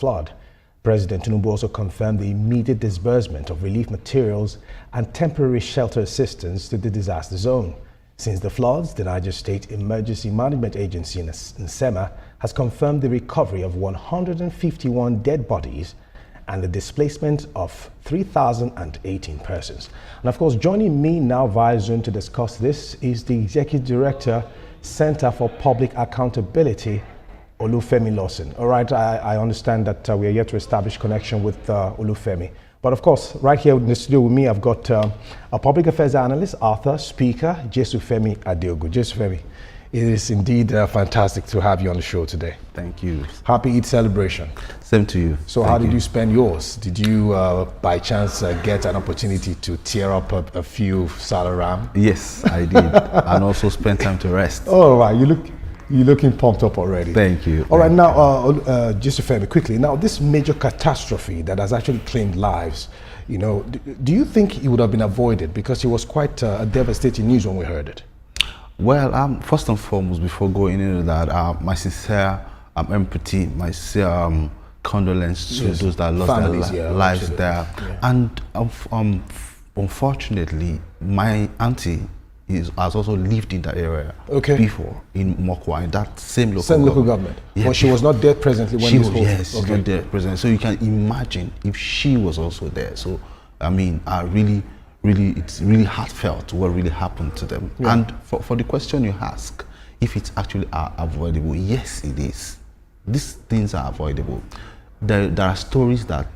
flood. President Tinubu also confirmed the immediate disbursement of relief materials and temporary shelter assistance to the disaster zone. Since the floods, the Niger State Emergency Management Agency (NSEMA) has confirmed the recovery of 151 dead bodies and the displacement of 3,018 persons. And of course, joining me now via Zoom to discuss this is the Executive Director, Center for Public Accountability, Olufemi Lawson. All right, I understand that we are yet to establish connection with Olufemi. But of course, right here in the studio with me, I've got a public affairs analyst, author, speaker, Jesufemi Adeogu. Jesufemi, it is indeed fantastic to have you on the show today. Thank you. Happy Eid celebration. Same to you. So how did you spend yours? Did you, by chance, get an opportunity to tear up a few salaram? Yes, I did. And also spend time to rest. Oh, right. You're looking pumped up already. Thank you. All right, now, just to fair me quickly, now this major catastrophe that has actually claimed lives, you know, do you think it would have been avoided? Because it was quite a devastating news when we heard it. Well, first and foremost, before going into that, my sincere empathy, my sincere condolence to those that lost their lives there. Yeah. And unfortunately, my auntie has also lived in that area before, in Mokwa, in that same local government. Yeah, but she was not there presently when this whole... Yes, she's not there presently. So you can imagine if she was also there. So, I mean, it's really heartfelt what really happened to them. Yeah. And for the question you ask, if it's actually avoidable, yes, it is. These things are avoidable. There are stories that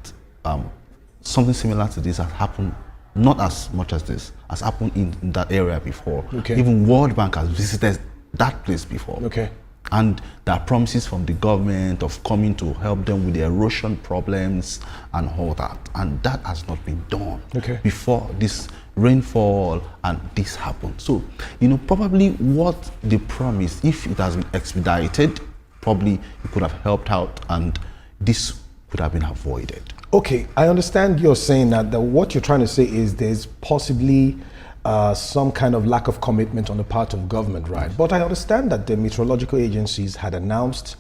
something similar to this has happened, not as much as this, has happened in that area before. Okay. Even World Bank has visited that place before. Okay. And there are promises from the government of coming to help them with the erosion problems and all that. And that has not been done before this rainfall and this happened. So, you know, probably what they promised, if it has been expedited, probably it could have helped out and this could have been avoided. Okay, I understand you're saying that what you're trying to say is there's possibly some kind of lack of commitment on the part of government, right? But I understand that the meteorological agencies had announced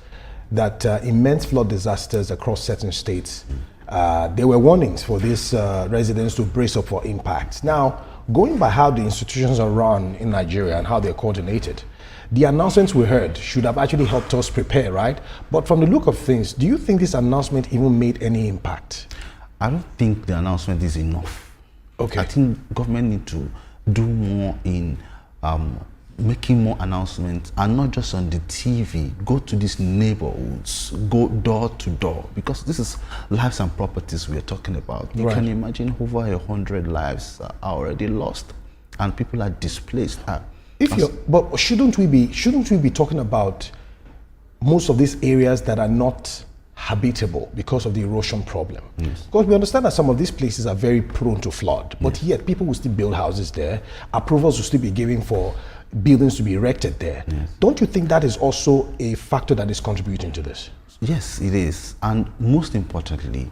that immense flood disasters across certain states, there were warnings for these residents to brace up for impact. Now, going by how the institutions are run in Nigeria and how they're coordinated, the announcements we heard should have actually helped us prepare, right? But from the look of things, do you think this announcement even made any impact? I don't think the announcement is enough. Okay. I think government need to do more in making more announcements, and not just on the TV. Go to these neighborhoods, go door to door, because this is lives and properties we're talking about. You can imagine over 100 lives are already lost, and people are displaced. But shouldn't we be talking about most of these areas that are not habitable because of the erosion problem? Yes. Because we understand that some of these places are very prone to flood, but yet people will still build houses there. Approvals will still be given for buildings to be erected there. Yes. Don't you think that is also a factor that is contributing to this? Yes, it is. And most importantly,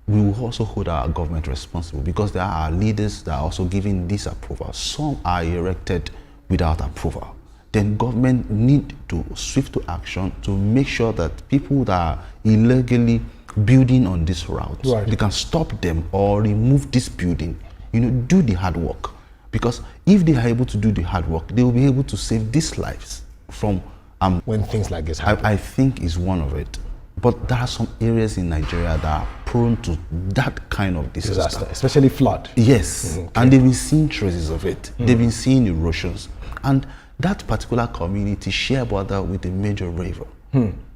we will also hold our government responsible, because there are leaders that are also giving this approval. Some are erected without approval. Then government need to swift to action to make sure that people that are illegally building on this route, they can stop them or remove this building, you know, do the hard work. Because if they are able to do the hard work, they will be able to save these lives from when things like this happen. I think is one of it. But there are some areas in Nigeria that are prone to that kind of disaster, especially flood. Yes, and they've been seeing traces of it. They've been seeing erosions. And that particular community share border with a major river.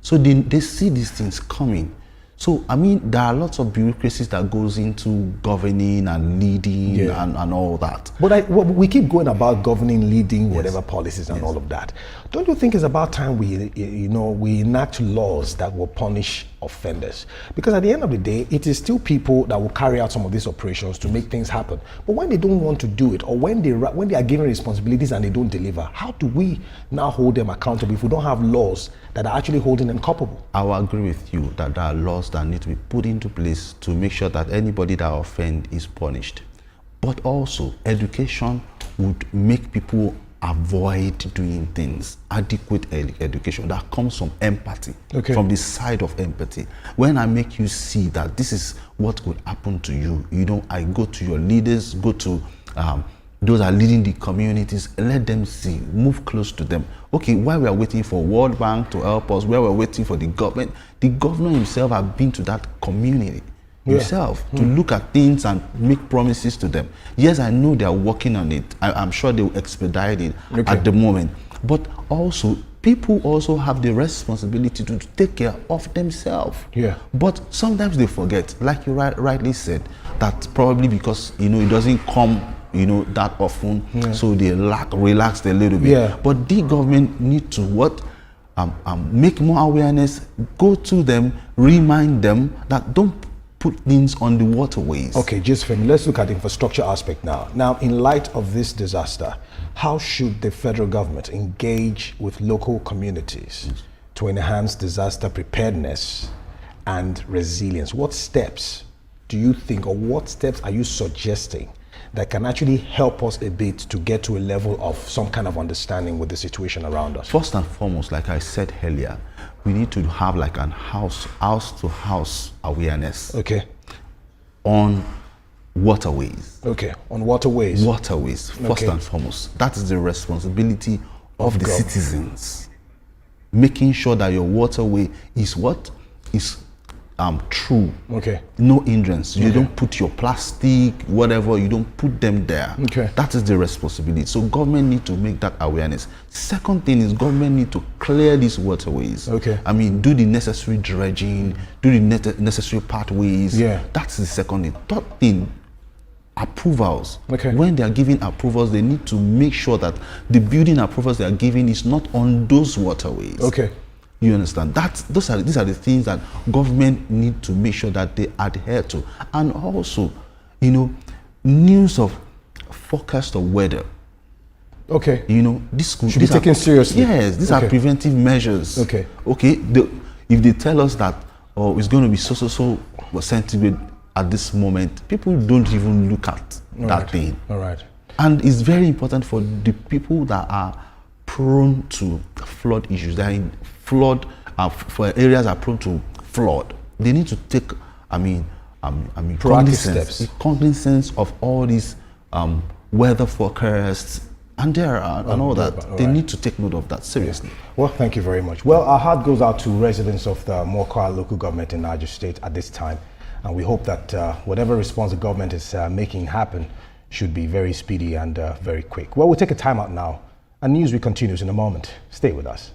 So they see these things coming. So, I mean, there are lots of bureaucracies that goes into governing and leading and all that. But we keep going about governing, leading, whatever policies and all of that. Don't you think it's about time we enact laws that will punish offenders? Because at the end of the day, it is still people that will carry out some of these operations to make things happen. But when they don't want to do it, or when they are given responsibilities and they don't deliver, how do we now hold them accountable if we don't have laws that are actually holding them culpable? I will agree with you that there are laws that need to be put into place to make sure that anybody that offends is punished. But also, education would make people avoid doing things. Adequate education that comes from empathy, Okay. from the side of empathy. When I make you see that this is what could happen to you, I go to your leaders, go to those are leading the communities, let them see, move close to them. Okay, while we are waiting for World Bank to help us, while we're waiting for the government himself have been to that community himself to look at things and make promises to them. Yes, I know they are working on it. I'm sure they will expedite it at the moment. But also, people also have the responsibility to take care of themselves. Yeah. But sometimes they forget, like you rightly said, that probably because it doesn't come that often, so they relaxed a little bit. Yeah. But the government need to make more awareness, go to them, remind them that don't put things on the waterways. Okay, just for me, let's look at the infrastructure aspect now. Now, in light of this disaster, how should the federal government engage with local communities to enhance disaster preparedness and resilience? What steps do you think, or what steps are you suggesting that can actually help us a bit to get to a level of some kind of understanding with the situation around us? First and foremost, like I said earlier, we need to have like an house-to-house awareness. Okay. On waterways. Okay, on waterways. Waterways, first and foremost. That is the responsibility of the citizens. Making sure that your waterway is what? Is true. Okay. No hindrance. You don't put your plastic, whatever, you don't put them there. Okay. That is the responsibility. So government need to make that awareness. Second thing is government need to clear these waterways. Okay. I mean, do the necessary dredging, do the necessary pathways. Yeah. That's the second thing. Third thing, approvals. Okay. When they are giving approvals, they need to make sure that the building approvals they are giving is not on those waterways. Okay. You understand? These are the things that government need to make sure that they adhere to. And also, news of forecast of weather. Okay. This should be taken seriously. Yes, these are preventive measures. Okay. Okay. If they tell us that it's going to be so centigrade at this moment, people don't even look at that thing. All right. And it's very important for the people that are prone to flood issues. They are in flood, for areas that are prone to flood. They need to take, proactive steps. Cognizance of all these weather forecasts and all that. They need to take note of that seriously. Well, thank you very much. Well, our heart goes out to residents of the Mokwa local government in Niger State at this time, and we hope that whatever response the government is making happen should be very speedy and very quick. Well, we'll take a time out now, and news continues in a moment. Stay with us.